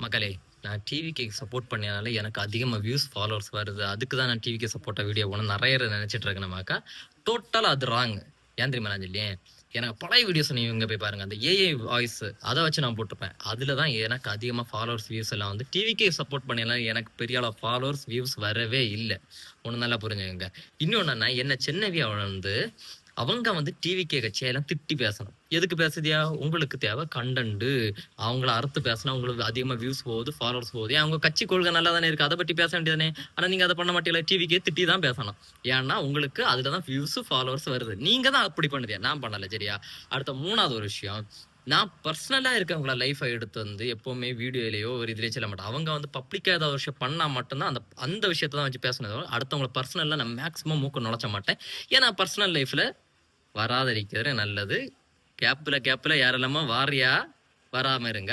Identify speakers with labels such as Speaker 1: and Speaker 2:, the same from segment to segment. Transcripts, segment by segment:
Speaker 1: மக்களே, நான் டிவிக்கு சப்போர்ட் பண்ணதுனால எனக்கு அதிகமா வியூஸ், ஃபாலோவர்ஸ் வருது. அதுக்கு தான் நான் டிவிக்கு சப்போர்ட்டா வீடியோ போடணும்னு நெறைய பேர் நெனச்சிட்டு இருக்கேனமாக்கா, டோட்டலா அது ராங். ஏன் தெரியுமா நான் சொல்லியேன்? எனக்கு பழைய வீடியோஸ் நீங்க போய் பாருங்க. அந்த ஏஐ வாய்ஸ் அத வச்சு நான் போட்டுருப்பேன். அதுல தான் எனக்கு அதிகமா ஃபாலோவர்ஸ், வியூஸ் எல்லாம் வந்து டிவிக்கே சப்போர்ட் பண்ணல எனக்கு பெரிய அளவு ஃபாலோவர்ஸ், வியூஸ் வரவே இல்ல. ஒண்ணு நல்லா புரிஞ்சுக்கங்க. இன்னொன்னு என்னன்னா, என்ன சின்னவியா வந்து அவங்க வந்து டிவிகே கட்சியெல்லாம் திட்டி பேசணும். எதுக்கு பேசுதியா? உங்களுக்கு தேவை கன்டென்ட். அவங்கள அறுத்து பேசினா உங்களுக்கு அதிகமா வியூஸ் போகுது, ஃபாலோவர்ஸ் போகுது. ஏன் அவங்க கட்சி கொள்கை நல்லா தானே இருக்கு. அத பத்தி பேச வேண்டியதானே. ஆனா நீங்க அத பண்ண மாட்டீங்களா? டிவிக்கே திட்டி தான் பேசணும். ஏன்னா உங்களுக்கு அதுல தான் வியூஸ், ஃபாலோவர்ஸ் வருது. நீங்க தான் அப்படி பண்ணுதியா? நான் பண்ணல சரியா? அடுத்த 3வது ஒரு விஷயம். நான் பர்சனலா இருக்கவங்கள லைஃப எடுத்து வந்து எப்பவுமே வீடியோலயோ ஒரு இதுலயோ சொல்ல மாட்டேன். அவங்க வந்து பப்ளிக்கா ஏதாவது ஒரு விஷயம் பண்ணா மட்டும் தான் அந்த விஷயத்த தான் வச்சு பேசணும். அடுத்தவங்கள பர்சனலா நான் மேக்ஸிமம் மூக்க நுழைச்ச மாட்டேன். ஏன்னா பர்சனல் லைஃப்ல வராதிருக்கிறது நல்லது. கேப்ல யாரெல்லாமோ வாரியா வராம இருங்க.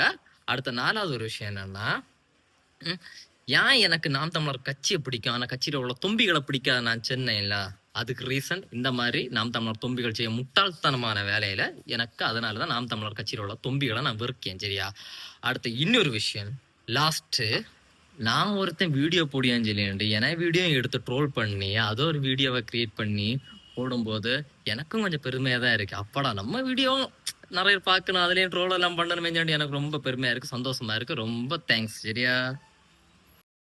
Speaker 1: அடுத்த 4வது ஒரு விஷயம் என்னன்னா, ம், ஏன் எனக்கு நாம் தமிழர் கட்சிய பிடிக்கும். ஆனா கட்சியில உள்ள தும்பிகள பிடிக்காது நான் சொன்னேன்ல. அதுக்கு ரீசன் இந்த மாரி நாம் தமிழர் தும்பிகள் செய்ய முட்டாள்தனமான வேலையில எனக்கு அதனால தான் நாம் தமிழர் கட்சியில உள்ள தும்பிகள நான் வெறுக்கேன் சரியா? அடுத்து இன்னொரு விஷயம். லாஸ்ட்டு நான் ஒருத்தன் வீடியோ போடியான்னு சொல்லிட்டு என் வீடியோ எடுத்து ட்ரோல் பண்ணி அத ஒரு வீடியோவ கிரியேட் பண்ணி போடும்போது எனக்கும் கொஞ்சம் பெருமையா தான் இருக்கு. அப்பாடா நம்ம வீடியோ நெறைய பேர் பார்க்கணும். அதுலயும் ட்ரோல் எல்லாம் பண்ணணுமேன்னு சொல்லி எனக்கு ரொம்ப பெருமையா இருக்கு, சந்தோஷமா இருக்கு. ரொம்ப தேங்க்ஸ் சரியா?